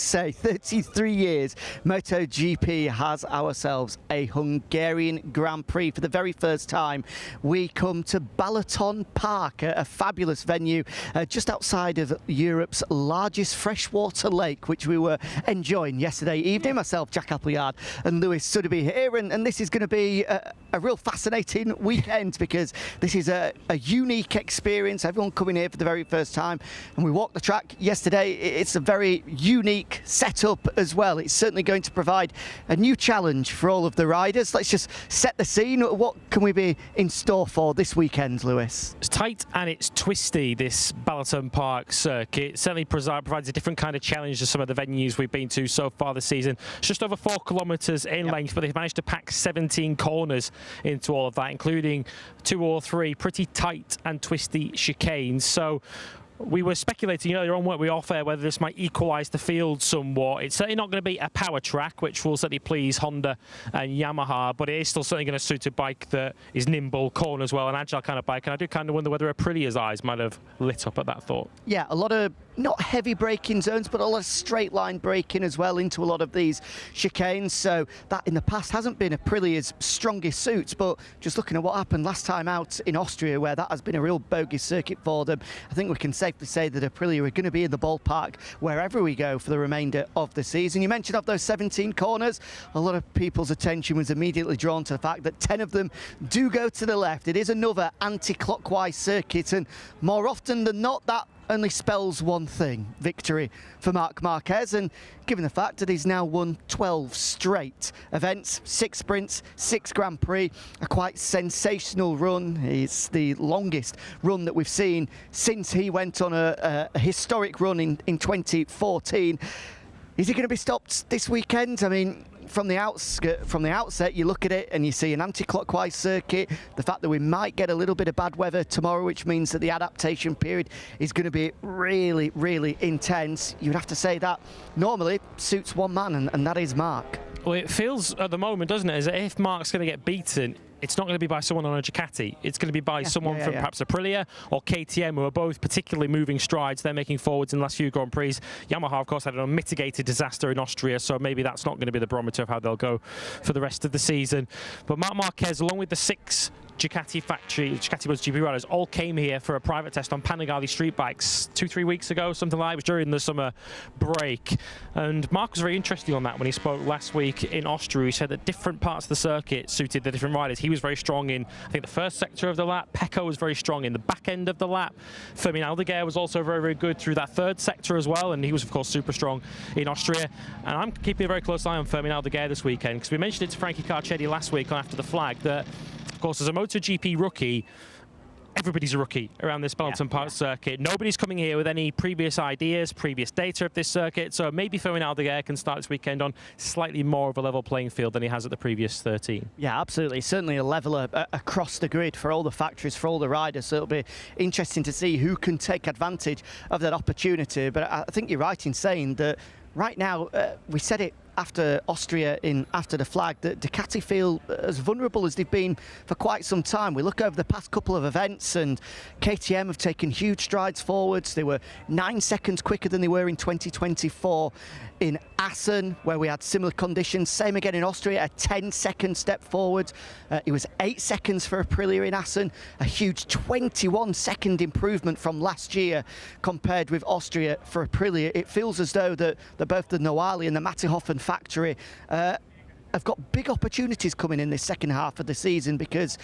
say, 33 years, MotoGP has ourselves a Hungarian Grand Prix. For the very first time, we come to Balaton Park, a fabulous venue just outside of Europe's largest freshwater lake, which we were enjoying yesterday evening. Myself, Jack Appleyard, and Lewis Suddaby here, and this is going to be a real fascinating weekend because this is a unique experience. Everyone coming here for the very first time, and we walked the track yesterday. It's a very unique setup as well. It's certainly going to provide a new challenge for all of the riders. Let's just set the scene. What can we be in store for this weekend, Lewis? It's tight and it's twisty, this Balaton Park circuit. It certainly provides a different kind of challenge to some of the venues we've been to so far this season. It's just over 4 kilometres in length, but they've managed to pack 17 corners into all of that, including 2 or 3 pretty tight and twisty chicanes. So we were speculating earlier on what we offer whether this might equalise the field somewhat. It's certainly not going to be a power track, which will certainly please Honda and Yamaha, but it is still certainly going to suit a bike that is nimble, corners well, an agile kind of bike. And I do kind of wonder whether Aprilia's eyes might have lit up at that thought. Yeah, a lot of not heavy braking zones, but a lot of straight line braking as well into a lot of these chicanes. So that in the past hasn't been Aprilia's strongest suit, but just looking at what happened last time out in Austria, where that has been a real bogey circuit for them, I think we can safely say that Aprilia are going to be in the ballpark wherever we go for the remainder of the season. You mentioned of those 17 corners, a lot of people's attention was immediately drawn to the fact that 10 of them do go to the left. It is another anti-clockwise circuit, and more often than not, that only spells one thing: victory for Marc Marquez. And given the fact that he's now won 12 straight events, 6 sprints, 6 Grand Prix, a quite sensational run. It's the longest run that we've seen since he went on a historic run in 2014. Is he going to be stopped this weekend? I mean, from the outset, you look at it and you see an anti-clockwise circuit, the fact that we might get a little bit of bad weather tomorrow, which means that the adaptation period is going to be really, really intense. You'd have to say that normally suits one man, and that is Marc. Well, it feels at the moment, doesn't it, as if Marc's going to get beaten, it's not going to be by someone on a Ducati. It's going to be by someone from perhaps Aprilia or KTM, who are both particularly moving strides. They're making forwards in the last few Grand Prix. Yamaha, of course, had an unmitigated disaster in Austria, so maybe that's not going to be the barometer of how they'll go for the rest of the season. But Marc Marquez, along with the 6 Ducati MotoGP riders, all came here for a private test on Panigale street bikes 2-3 weeks ago, something like that. It was during the summer break. And Marc was very interesting on that when he spoke last week in Austria. He said that different parts of the circuit suited the different riders. He was very strong in, I think, the first sector of the lap. Pecco was very strong in the back end of the lap. Fermin Aldeguer was also very, very good through that 3rd sector as well, and he was, of course, super strong in Austria. And I'm keeping a very close eye on Fermin Aldeguer this weekend, because we mentioned it to Frankie Carcetti last week on After the Flag that, of course, as a MotoGP rookie, everybody's a rookie around this Balaton Park circuit. Nobody's coming here with any previous ideas, previous data of this circuit, so maybe Fermin Aldeguer can start this weekend on slightly more of a level playing field than he has at the previous 13. Yeah, absolutely. Certainly a leveler across the grid for all the factories, for all the riders, so it'll be interesting to see who can take advantage of that opportunity. But I think you're right in saying that right now, we said it after Austria in After the Flag, that Ducati feel as vulnerable as they've been for quite some time. We look over the past couple of events and KTM have taken huge strides forwards. They were 9 seconds quicker than they were in 2024 in Assen, where we had similar conditions. Same again in Austria, a 10-second step forward. It was 8 seconds for Aprilia in Assen, a huge 21-second improvement from last year compared with Austria for Aprilia. It feels as though that both the Noali and the Matterhofen factory have got big opportunities coming in this second half of the season, because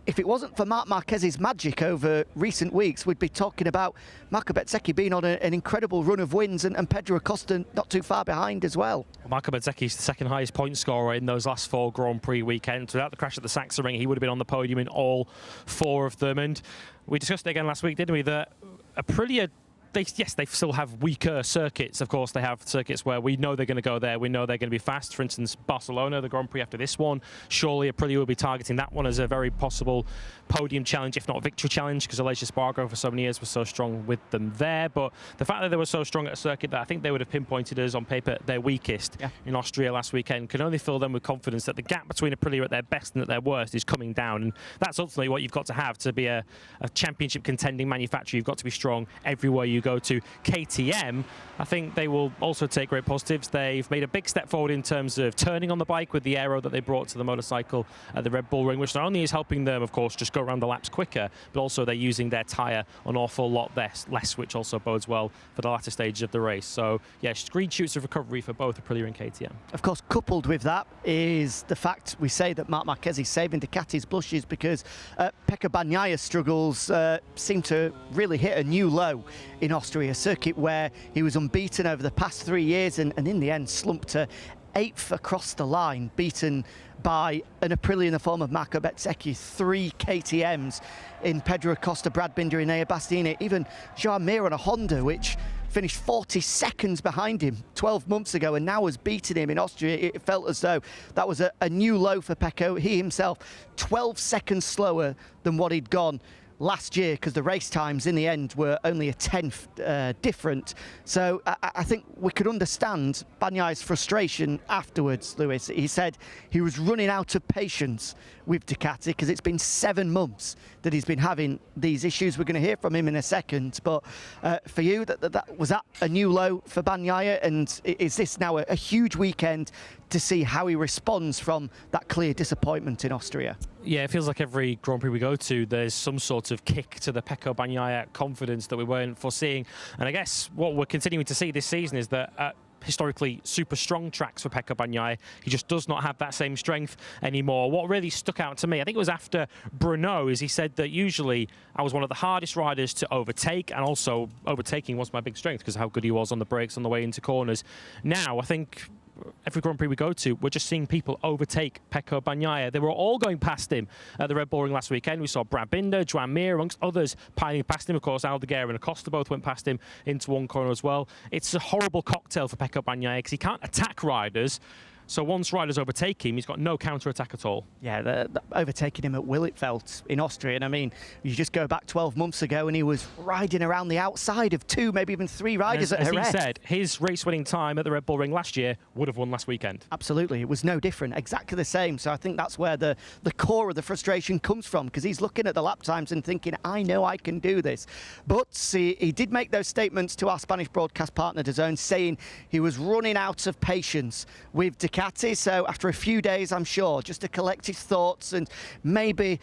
if it wasn't for Marc Marquez's magic over recent weeks, we'd be talking about Marco Bezzecchi being on an incredible run of wins and Pedro Acosta not too far behind as well. Marco Bezzecchi's the 2nd highest point scorer in those last 4 Grand Prix weekends. Without the crash at the Sachsenring, he would have been on the podium in all 4 of them. And we discussed it again last week, didn't we, that Aprilia, they still have weaker circuits. Of course, they have circuits where we know they're going to go there. We know they're going to be fast. For instance, Barcelona, the Grand Prix after this one. Surely Aprilia will be targeting that one as a very possible podium challenge, if not victory challenge, because Aleix Espargaro for so many years was so strong with them there. But the fact that they were so strong at a circuit that I think they would have pinpointed as on paper their weakest in Austria last weekend can only fill them with confidence that the gap between Aprilia at their best and at their worst is coming down. And that's ultimately what you've got to have to be a championship contending manufacturer. You've got to be strong everywhere you go to KTM, I think they will also take great positives. They've made a big step forward in terms of turning on the bike with the aero that they brought to the motorcycle at the Red Bull Ring, which not only is helping them, of course, just go around the laps quicker, but also they're using their tyre an awful lot less, which also bodes well for the latter stages of the race. So, yeah, green shoots of recovery for both Aprilia and KTM. Of course, coupled with that is the fact we say that Marc Marquez is saving Ducati's blushes because Pecco Bagnaia's struggles seem to really hit a new low in Austria, a circuit where he was unbeaten over the past 3 years and in the end slumped to 8th across the line, beaten by an Aprilia in the form of Marco Bezzecchi, 3 KTMs in Pedro Acosta, Brad Binder, Enea Bastianini, even Joan Mir on a Honda, which finished 40 seconds behind him 12 months ago and now has beaten him in Austria. It felt as though that was a new low for Pecco. He himself 12 seconds slower than what he'd gone last year because the race times in the end were only a 10th different. So I think we could understand Bagnaia's frustration afterwards, Lewis. He said he was running out of patience with Ducati because it's been 7 months that he's been having these issues. We're going to hear from him in a second, but for you, was that a new low for Bagnaia, and is this now a huge weekend to see how he responds from that clear disappointment in Austria? Yeah, it feels like every Grand Prix we go to, there's some sort of kick to the Pecco Bagnaia confidence that we weren't foreseeing. And I guess what we're continuing to see this season is that historically super strong tracks for Pecco Bagnaia, he just does not have that same strength anymore. What really stuck out to me, I think it was after Brno, is he said that usually I was one of the hardest riders to overtake, and also overtaking was my big strength because of how good he was on the brakes on the way into corners. Now, I think every Grand Prix we go to, we're just seeing people overtake Pecco Bagnaia. They were all going past him at the Red Bull Ring last weekend. We saw Brad Binder, Joan Mir, amongst others, piling past him. Of course, Aldeguer and Acosta both went past him into one corner as well. It's a horrible cocktail for Pecco Bagnaia because he can't attack riders. So once riders overtake him, he's got no counter-attack at all. Yeah, the overtaking him at will, it felt, in Austria. And I mean, you just go back 12 months ago and he was riding around the outside of 2, maybe even 3 riders at Jerez. As he said, his race-winning time at the Red Bull Ring last year would have won last weekend. Absolutely. It was no different. Exactly the same. So I think that's where the core of the frustration comes from, because he's looking at the lap times and thinking, I know I can do this. But he did make those statements to our Spanish broadcast partner, DAZN, saying he was running out of patience with Ducati. So after a few days, I'm sure, just to collect his thoughts and maybe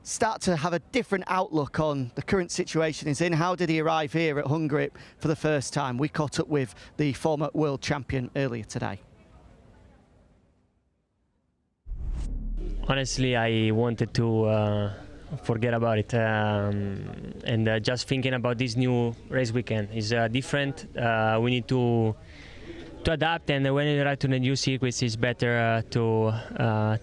start to have a different outlook on the current situation he's in. How did he arrive here at Hungary for the first time? We caught up with the former world champion earlier today. Honestly, I wanted to forget about it, and just thinking about this new race weekend is different. We need to adapt, and when you ride to the new circuits, it's better to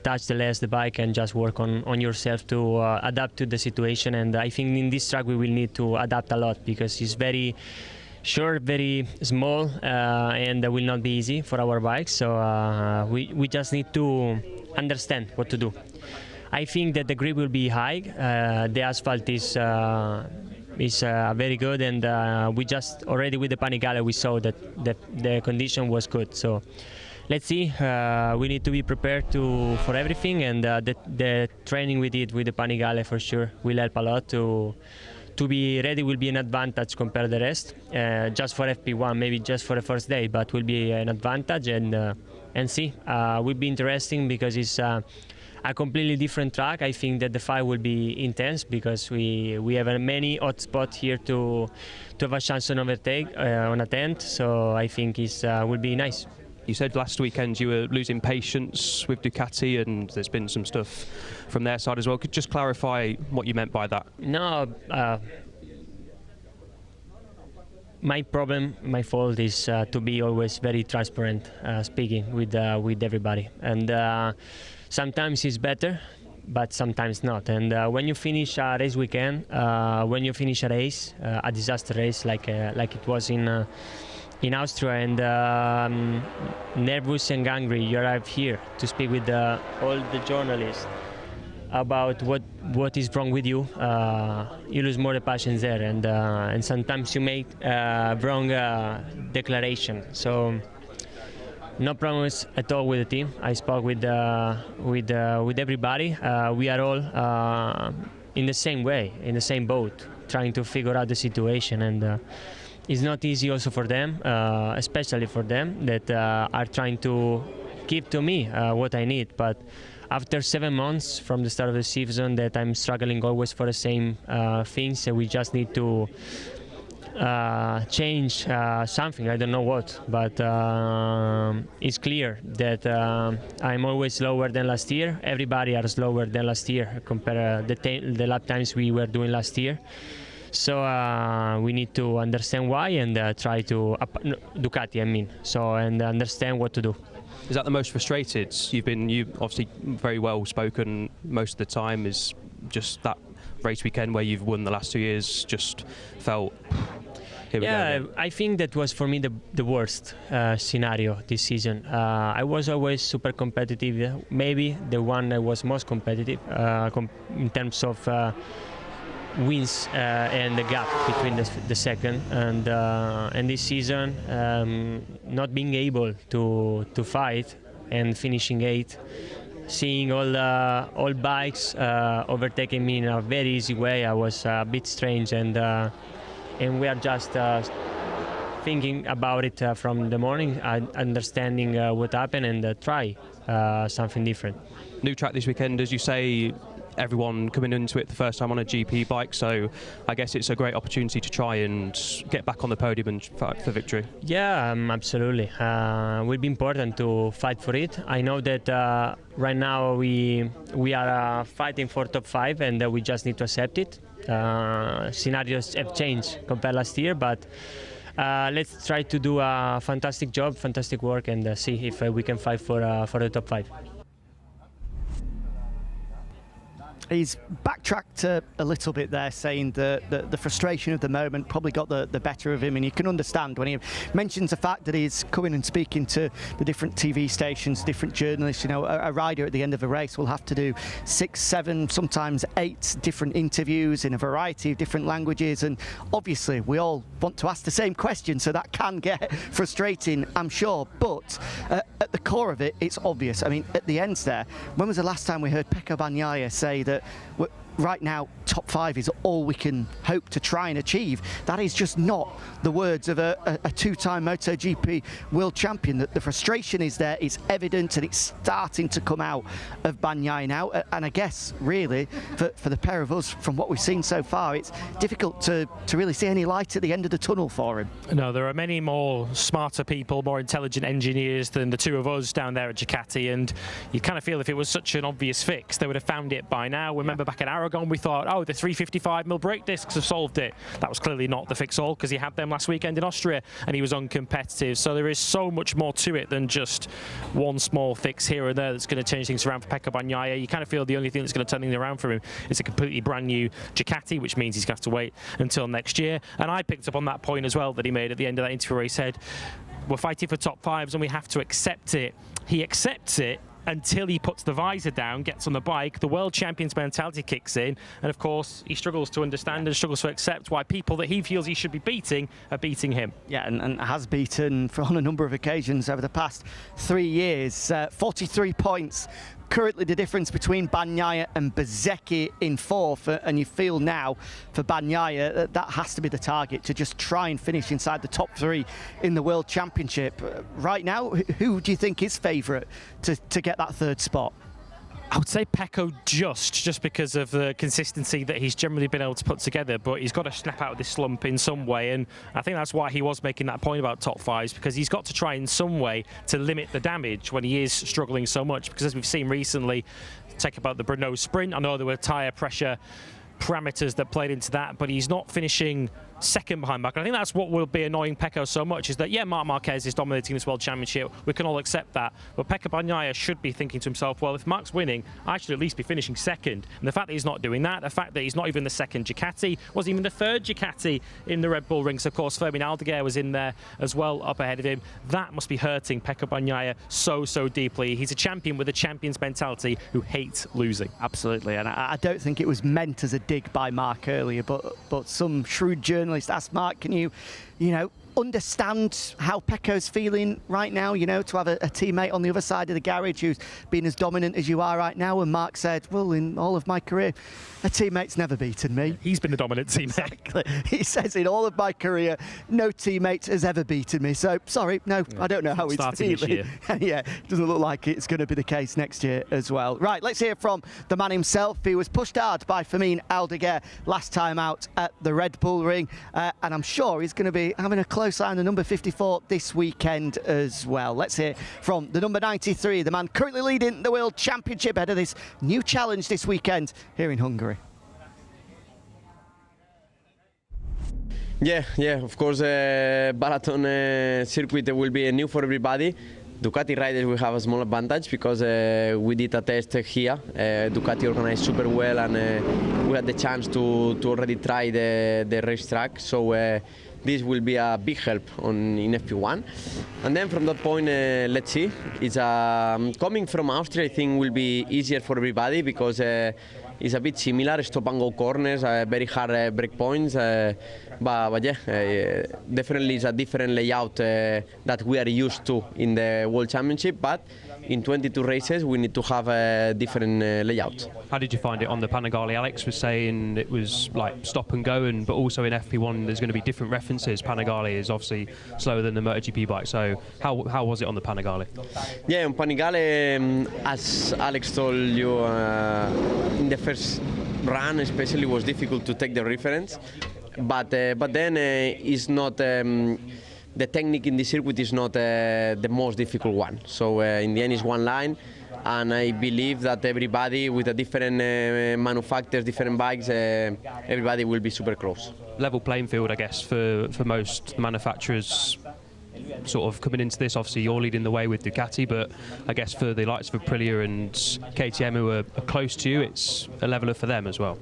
touch the bike and just work on yourself to adapt to the situation. And I think in this track we will need to adapt a lot, because it's very short, very small, and will not be easy for our bikes. So we just need to understand what to do. I think that the grip will be high. The asphalt is very good, and we just already with the Panigale we saw that the condition was good. So let's see. We need to be prepared for everything, and the training we did with the Panigale for sure will help a lot to be ready. Will be an advantage compared to the rest. Just for FP1, maybe just for the first day, but will be an advantage, and see. Will be interesting because it's a completely different track. I think that the fight will be intense because we have many hot spots here to have a chance on overtake on a 10th. So I think it will be nice. You said last weekend you were losing patience with Ducati, and there's been some stuff from their side as well. Could you just clarify what you meant by that? No, my fault is to be always very transparent, speaking with everybody, and sometimes it's better, but sometimes not. And when you finish a race weekend, when you finish a race, a disaster race like it was in Austria, and nervous and angry, you arrive here to speak with all the journalists about what is wrong with you. You lose more the patience there, and sometimes you make wrong declaration. So no problems at all with the team. I spoke with everybody. We are all in the same way, in the same boat, trying to figure out the situation. And it's not easy also for them, especially for them that are trying to give to me what I need. But after 7 months from the start of the season that I'm struggling always for the same things, we just need to change something. I don't know what, but it's clear that I'm always slower than last year. Everybody are slower than last year compared the lap times we were doing last year. So we need to understand why and try to Ducati, I mean. So and understand what to do. Is that the most frustrated? You obviously very well spoken most of the time. Is just that race weekend where you've won the last 2 years just felt. Yeah, I think that was for me the worst scenario this season. I was always super competitive, maybe the one that was most competitive in terms of wins and the gap between the second and this season, not being able to fight and finishing 8th, seeing all bikes overtaking me in a very easy way, I was a bit strange, and we are just thinking about it from the morning, understanding what happened, and try something different. New track this weekend, as you say, everyone coming into it the first time on a GP bike, so I guess it's a great opportunity to try and get back on the podium and fight for victory. Yeah, absolutely. It will be important to fight for it. I know that right now we are fighting for top 5, and we just need to accept it. Scenarios have changed compared last year, but let's try to do a fantastic job, fantastic work, and see if we can fight for the top 5. He's backtracked a little bit there, saying that the frustration of the moment probably got the better of him, and you can understand when he mentions the fact that he's coming and speaking to the different TV stations, different journalists. You know, a rider at the end of a race will have to do 6, 7, sometimes 8 different interviews in a variety of different languages, and obviously we all want to ask the same question, so that can get frustrating, I'm sure, but at the core of it, it's obvious. I mean, at the end there, when was the last time we heard Pecco Bagnaia say that right now top 5 is all we can hope to try and achieve? That is just not the words of a 2-time MotoGP world champion. That the frustration is there, it's evident, and it's starting to come out of Bagnaia now, and I guess really for the pair of us, from what we've seen so far, it's difficult to really see any light at the end of the tunnel for him. No, there are many more smarter people, more intelligent engineers than the two of us down there at Ducati, and you kind of feel if it was such an obvious fix, they would have found it by now. Remember back at Aragon, we thought, oh, the 355mm brake discs have solved it. That was clearly not the fix-all, because he had them last weekend in Austria and he was uncompetitive. So there is so much more to it than just one small fix here and there that's going to change things around for Pecco Bagnaia. You kind of feel the only thing that's going to turn things around for him is a completely brand new Ducati, which means he's going to have to wait until next year. And I picked up on that point as well that he made at the end of that interview where he said, we're fighting for top 5s and we have to accept it. He accepts it until he puts the visor down, gets on the bike, the world champion's mentality kicks in, and of course he struggles to understand and struggles to accept why people that he feels he should be beating are beating him. Yeah, and has beaten on a number of occasions over the past 3 years. 43 points. Currently the difference between Bagnaia and Bezzecchi in 4th, and you feel now for Bagnaia that has to be the target, to just try and finish inside the top 3 in the World Championship. Right now, who do you think is favourite to get that 3rd spot? I would say Pecco just because of the consistency that he's generally been able to put together, but he's got to snap out of this slump in some way, and I think that's why he was making that point about top 5s, because he's got to try in some way to limit the damage when he is struggling so much, because as we've seen recently, take about the Brno sprint, I know there were tyre pressure parameters that played into that, but he's not finishing second behind Marquez. I think that's what will be annoying Pecco so much, is that, yeah, Marc Marquez is dominating this World Championship, we can all accept that, but Pecco Bagnaia should be thinking to himself, well, if Marc's winning, I should at least be finishing second. And the fact that he's not doing that, the fact that he's not even the second Ducati, wasn't even the 3rd Ducati in the Red Bull rings, of course, Fermin Aldeguer was in there as well, up ahead of him. That must be hurting Pecco Bagnaia so deeply. He's a champion with a champion's mentality who hates losing. Absolutely, and I don't think it was meant as a dig by Marc earlier, but some shrewd journalist asked Marc, can you understand how Pecco's feeling right now, you know, to have a teammate on the other side of the garage who's been as dominant as you are right now. And Mark said, well, in all of my career, a teammate's never beaten me. He's been the dominant teammate. Exactly. He says, in all of my career, no teammate has ever beaten me. So, sorry, no, I don't know how he's feeling. This year. Yeah, doesn't look like it's going to be the case next year as well. Right, let's hear from the man himself. He was pushed hard by Fermin Aldeguer last time out at the Red Bull Ring. And I'm sure he's going to be having a close eye on the number 54 this weekend as well. Let's hear from the number 93, the man currently leading the World Championship ahead of this new challenge this weekend here in Hungary. Yeah, of course, Balaton circuit will be new for everybody. Ducati riders will have a small advantage because we did a test here. Ducati organized super well, and we had the chance to already try the racetrack. So this will be a big help in FP1. And then from that point, let's see. It's coming from Austria, I think will be easier for everybody because it's a bit similar, stop and go corners, very hard break points. But yeah, definitely it's a different layout that we are used to in the World Championship. But in 22 races, we need to have a different layout. How did you find it on the Panigale? Alex was saying it was like stop and go, but also in FP1 there's going to be different references. Panigale is obviously slower than the MotoGP bike. So how was it on the Panigale? Yeah, on Panigale, as Alex told you, in the first run especially was difficult to take the reference. But then it's not. The technique in the circuit is not the most difficult one. So in the end, it's one line, and I believe that everybody with a different manufacturers, different bikes, everybody will be super close. Level playing field, I guess, for most manufacturers. Sort of coming into this, obviously you're leading the way with Ducati, but I guess for the likes of Aprilia and KTM who are close to you, it's a leveler for them as well.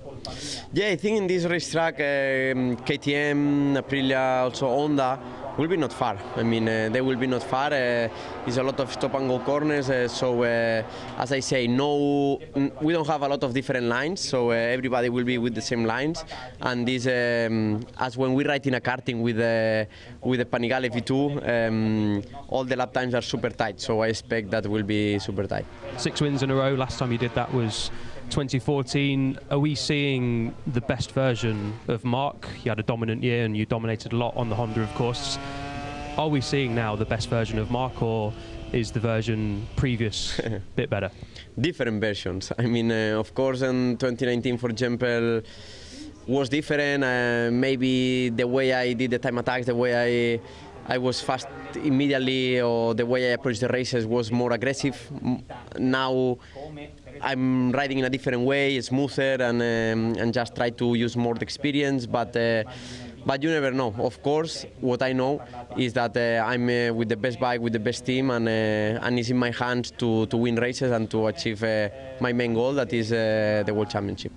Yeah, I think in this racetrack, KTM, Aprilia, also Honda will be not far. I mean, they will be not far. It's a lot of stop and go corners. So as I say, no, we don't have a lot of different lines. So everybody will be with the same lines. And this, as when we ride in a karting with the Panigale V2, all the lap times are super tight. So I expect that will be super tight. 6 wins in a row. Last time you did that was 2014. Are we seeing the best version of Mark? You had a dominant year and you dominated a lot on the Honda, of course. Are we seeing now the best version of Mark, or is the version previous a bit better? Different versions. I mean, of course, in 2019, for example, was different. Maybe the way I did the time attacks, the way I was fast immediately, or the way I approached the races was more aggressive. Now I'm riding in a different way, smoother, and just try to use more the experience. But you never know. Of course, what I know is that I'm with the best bike, with the best team, and it's in my hands to win races and to achieve my main goal, that is the World Championship.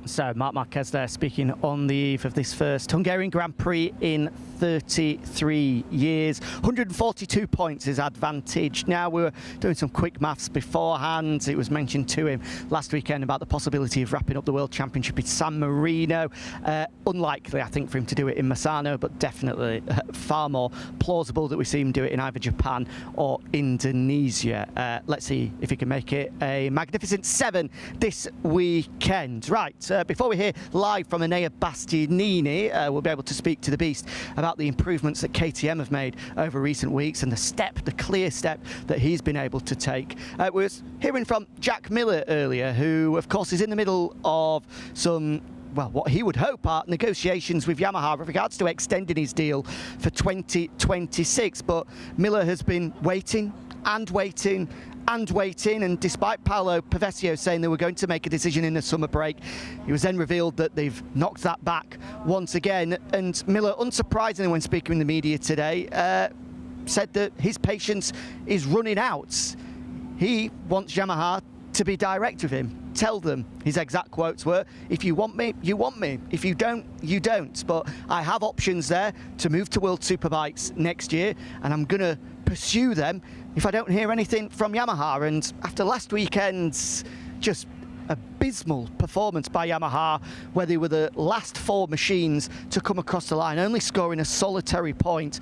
So Marc Marquez there speaking on the eve of this first Hungarian Grand Prix in 33 years. 142 points his advantage. Now, we were doing some quick maths beforehand. It was mentioned to him last weekend about the possibility of wrapping up the World Championship in San Marino. Unlikely, I think, for him to do it in Misano, but definitely far more plausible that we see him do it in either Japan or Indonesia. Let's see if he can make it a magnificent 7 this weekend. Right. Before we hear live from Enea Bastianini, we'll be able to speak to the Beast about the improvements that KTM have made over recent weeks and the clear step that he's been able to take. We were hearing from Jack Miller earlier, who, of course, is in the middle of some, well, what he would hope are negotiations with Yamaha with regards to extending his deal for 2026. But Miller has been waiting and waiting and waiting, and despite Paolo Pavesio saying they were going to make a decision in the summer break, it was then revealed that they've knocked that back once again. And Miller, unsurprisingly when speaking in the media today, said that his patience is running out. He wants Yamaha to be direct with him. Tell them, his exact quotes were, if you want me, you want me. If you don't, you don't. But I have options there to move to World Superbikes next year, and I'm going to pursue them if I don't hear anything from Yamaha. And after last weekend's just abysmal performance by Yamaha, where they were the last 4 machines to come across the line, only scoring a solitary point.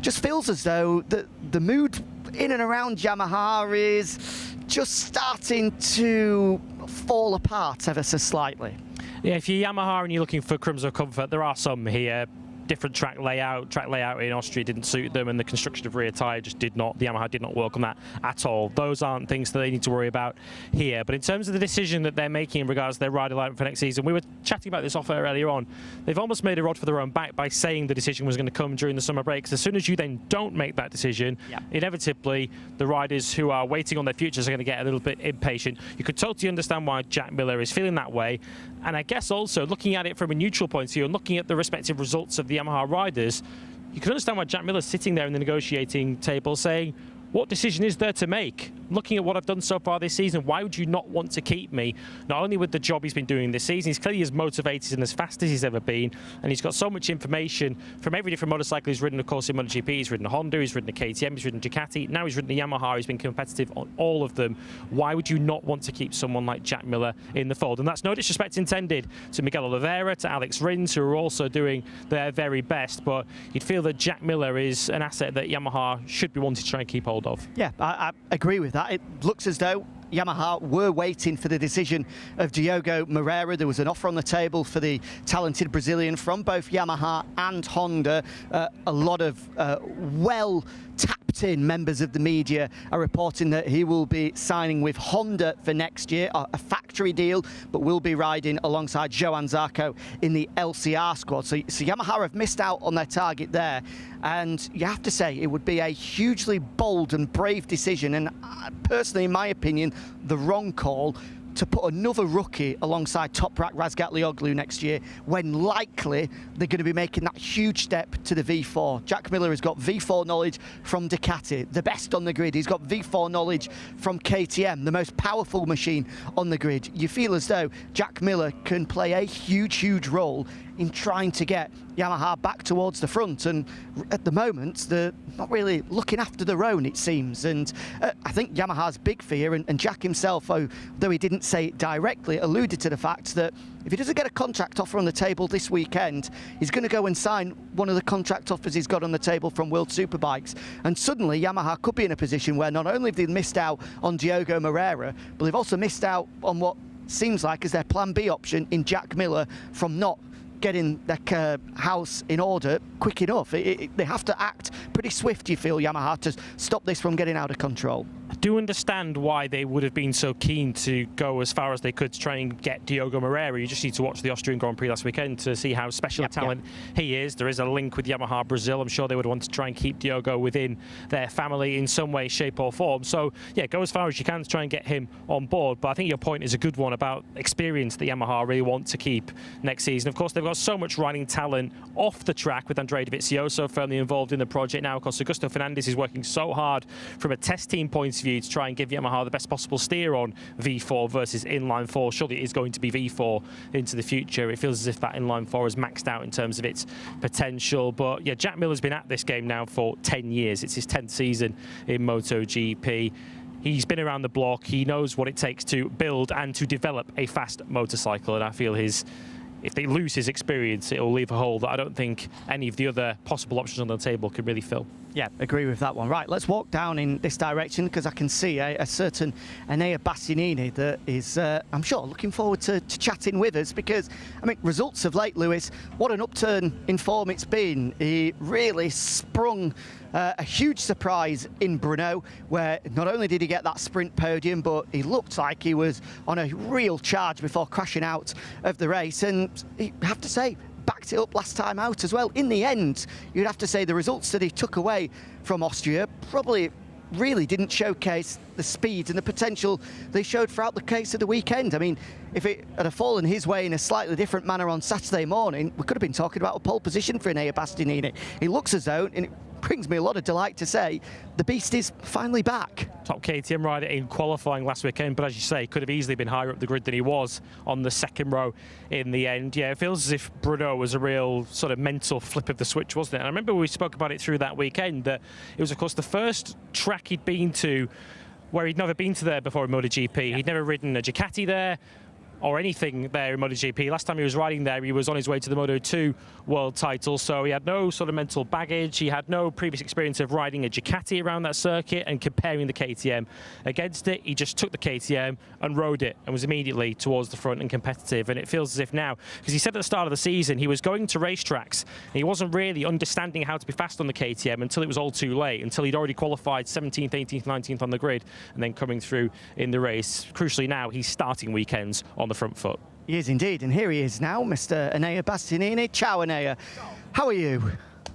Just feels as though the mood in and around Yamaha is just starting to fall apart ever so slightly. Yeah, if you're Yamaha and you're looking for crumbs of comfort, there are some here. Different track layout in Austria didn't suit them, and the construction of rear tyre just did not. The Yamaha did not work on that at all. Those aren't things that they need to worry about here. But in terms of the decision that they're making in regards to their rider lineup for next season, we were chatting about this off air earlier on. They've almost made a rod for their own back by saying the decision was going to come during the summer breaks. As soon as you then don't make that decision, inevitably the riders who are waiting on their futures are going to get a little bit impatient. You could totally understand why Jack Miller is feeling that way. And I guess also looking at it from a neutral point of view and looking at the respective results of the Yamaha riders, you can understand why Jack Miller's sitting there in the negotiating table saying, what decision is there to make? Looking at what I've done so far this season, why would you not want to keep me? Not only with the job he's been doing this season, he's clearly as motivated and as fast as he's ever been, and he's got so much information from every different motorcycle he's ridden, of course, in MotoGP. He's ridden a Honda, he's ridden a KTM, he's ridden Ducati, now he's ridden a Yamaha. He's been competitive on all of them. Why would you not want to keep someone like Jack Miller in the fold? And that's no disrespect intended to Miguel Oliveira, to Alex Rins, who are also doing their very best, but you'd feel that Jack Miller is an asset that Yamaha should be wanting to try and keep hold of. Yeah, I agree with that. It looks as though Yamaha were waiting for the decision of Diogo Moreira. There was an offer on the table for the talented Brazilian from both Yamaha and Honda. A lot of well-tapped-in members of the media are reporting that he will be signing with Honda for next year, a factory deal, but will be riding alongside Johann Zarco in the LCR squad. So Yamaha have missed out on their target there. And you have to say it would be a hugely bold and brave decision, and personally, in my opinion, the wrong call to put another rookie alongside Toprak Razgatlioglu next year, when likely they're going to be making that huge step to the V4. Jack Miller has got V4 knowledge from Ducati, the best on the grid. He's got V4 knowledge from KTM, the most powerful machine on the grid. You feel as though Jack Miller can play a huge role in trying to get Yamaha back towards the front, and at the moment they're not really looking after their own, it seems. And I think Yamaha's big fear, and Jack himself, though he didn't say it directly, alluded to the fact that if he doesn't get a contract offer on the table this weekend, he's going to go and sign one of the contract offers he's got on the table from World Superbikes. And suddenly Yamaha could be in a position where not only have they missed out on Diogo Moreira, but they've also missed out on what seems like is their plan B option in Jack Miller from not getting their house in order quick enough. They have to act pretty swift, you feel, Yamaha, to stop this from getting out of control. I do understand why they would have been so keen to go as far as they could to try and get Diogo Moreira. You just need to watch the Austrian Grand Prix last weekend to see how special a talent he is. There is a link with Yamaha Brazil. I'm sure they would want to try and keep Diogo within their family in some way, shape or form. So, yeah, go as far as you can to try and get him on board. But I think your point is a good one about experience that Yamaha really want to keep next season. Of course, they've got so much riding talent off the track with Andrea Dovizioso firmly involved in the project now. Of course, Augusto Fernandez is working so hard from a test team point of view to try and give Yamaha the best possible steer on V4 versus inline 4. Surely it is going to be V4 into the future. It feels as if that inline 4 is maxed out in terms of its potential. But yeah, Jack Miller's been at this game now for 10 years. It's his 10th season in MotoGP. He's been around the block. He knows what it takes to build and to develop a fast motorcycle. And I feel if they lose his experience, it will leave a hole that I don't think any of the other possible options on the table can really fill. Yeah, agree with that one. Right, let's walk down in this direction, because I can see a certain Enea Bastianini that is, I'm sure, looking forward to chatting with us, because, I mean, results of late, Lewis, what an upturn in form it's been. He really sprung a huge surprise in Brno, where not only did he get that sprint podium, but he looked like he was on a real charge before crashing out of the race. And you have to say, backed it up last time out as well. In the end, you'd have to say the results that he took away from Austria probably really didn't showcase the speed and the potential they showed throughout the case of the weekend. I mean, if it had fallen his way in a slightly different manner on Saturday morning, we could have been talking about a pole position for Enea Bastianini. It looks as though, and it brings me a lot of delight to say, the beast is finally back. Top KTM rider in qualifying last weekend, but as you say, could have easily been higher up the grid than he was on the second row in the end. Yeah, it feels as if Brno was a real sort of mental flip of the switch, wasn't it? And I remember we spoke about it through that weekend, that it was, of course, the first track he'd been to where he'd never been to there before in MotoGP. He'd never ridden a Ducati there or anything there in MotoGP. Last time he was riding there, he was on his way to the Moto2 world title, so he had no sort of mental baggage. He had no previous experience of riding a Ducati around that circuit and comparing the KTM against it. He just took the KTM and rode it and was immediately towards the front and competitive. And it feels as if now, because he said at the start of the season he was going to racetracks and he wasn't really understanding how to be fast on the KTM until it was all too late, until he'd already qualified 17th, 18th, 19th on the grid and then coming through in the race. Crucially now, he's starting weekends on the front foot. He is indeed, and here he is now, Mr. Enea Bastianini. Ciao, Enea. How are you?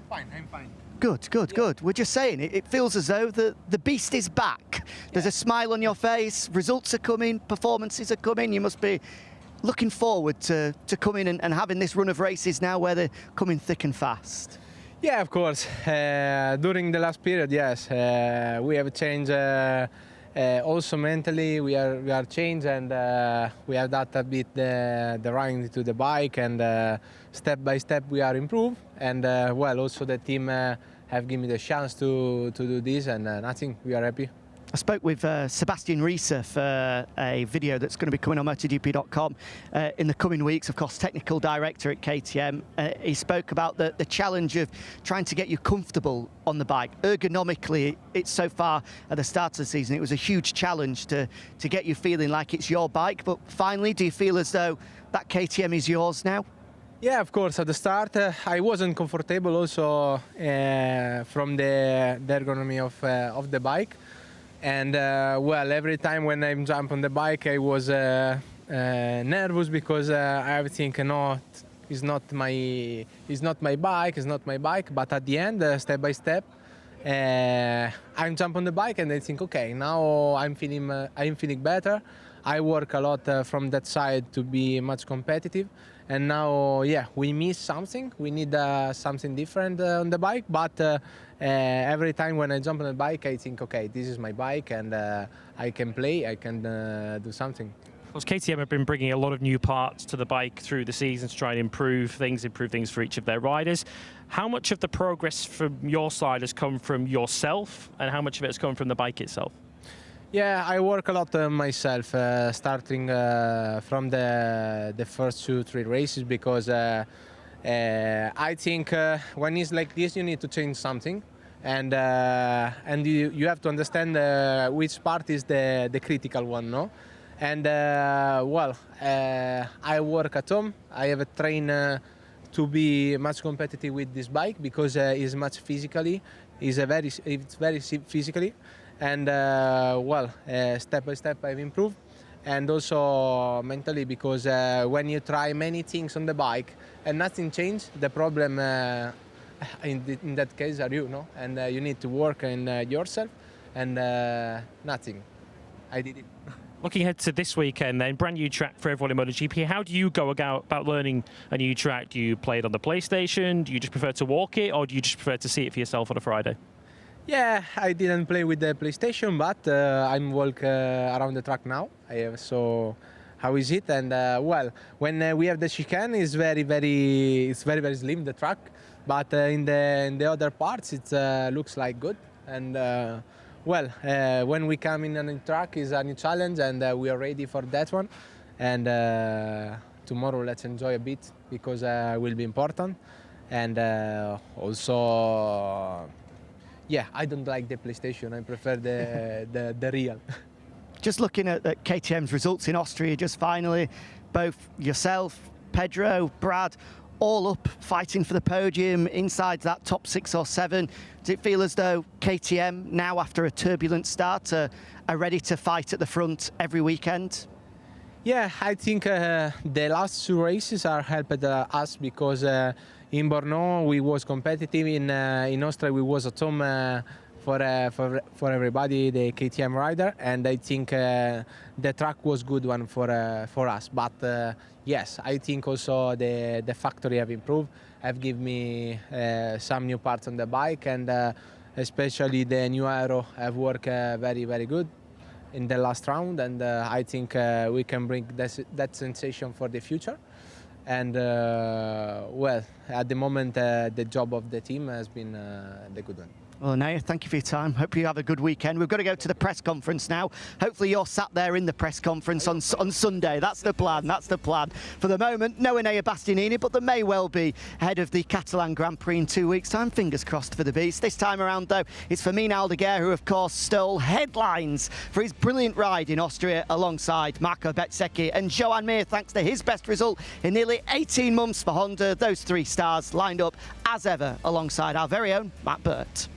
Fine, I'm fine. Good, good, good. We're just saying, it feels as though the beast is back. There's a smile on your face, results are coming, performances are coming. You must be looking forward to coming and having this run of races now where they're coming thick and fast. Yeah, of course. During the last period, yes, we have changed. Also mentally, we are changed, and we have that a bit the riding to the bike, and step by step we are improved. And well, also the team have given me the chance to do this, and I think we are happy. I spoke with Sebastian Rieser for a video that's going to be coming on MotoGP.com in the coming weeks, of course, technical director at KTM. He spoke about the challenge of trying to get you comfortable on the bike. Ergonomically, it's so far at the start of the season, it was a huge challenge to get you feeling like it's your bike. But finally, do you feel as though that KTM is yours now? Yeah, of course. At the start, I wasn't comfortable also from the ergonomy of the bike. And well, every time when I jump on the bike, I was nervous because I think, no, it's not my bike. But at the end, step by step, I jump on the bike and I think, okay, now I'm feeling better. I work a lot from that side to be much competitive. And now, yeah, we miss something. We need something different on the bike. But every time when I jump on the bike, I think, okay, this is my bike, and I can play, I can do something. Of course, KTM have been bringing a lot of new parts to the bike through the season to try and improve things for each of their riders. How much of the progress from your side has come from yourself, and how much of it has come from the bike itself? Yeah, I work a lot myself, starting from the first 2-3 races, because I think when it's like this, you need to change something, and you have to understand which part is the critical one, no? And well, I work at home. I have a train to be much competitive with this bike because it's much physically. It's very physically. And well, step by step I've improved, and also mentally, because when you try many things on the bike and nothing changes, the problem in that case are you, no? And you need to work on yourself, and nothing. I did it. Looking ahead to this weekend then, brand new track for everyone in MotoGP. How do you go about learning a new track? Do you play it on the PlayStation? Do you just prefer to walk it, or do you just prefer to see it for yourself on a Friday? Yeah, I didn't play with the PlayStation, but I'm walk around the track now. So how is it? And well, when we have the chicane, it's very slim, the track. But in the other parts, it looks like good. And well, when we come in a new track, is a new challenge, and we are ready for that one. And tomorrow, let's enjoy a bit, because it will be important. And also, yeah, I don't like the PlayStation. I prefer the real. Just looking at KTM's results in Austria, just finally, both yourself, Pedro, Brad, all up fighting for the podium inside that top 6 or 7. Does it feel as though KTM, now after a turbulent start, are ready to fight at the front every weekend? Yeah, I think the last 2 races are helped us, because in Brno we was competitive, in Austria we was at home for everybody, the KTM rider, and I think the track was good one for us. But yes, I think also the factory have improved, have given me some new parts on the bike, and especially the new aero have worked very good in the last round, and I think we can bring that sensation for the future. And well, at the moment, the job of the team has been the good one. Well, Naya, thank you for your time. Hope you have a good weekend. We've got to go to the press conference now. Hopefully you're sat there in the press conference on Sunday. That's the plan. That's the plan. For the moment, no Naya Bastianini, but there may well be ahead of the Catalan Grand Prix in 2 weeks' time. Fingers crossed for the Beast. This time around, though, it's Fermin Aldeguer, who, of course, stole headlines for his brilliant ride in Austria alongside Marco Bezzecchi and Joan Mir, thanks to his best result in nearly 18 months for Honda. Those three stars lined up, as ever, alongside our very own Matt Burt.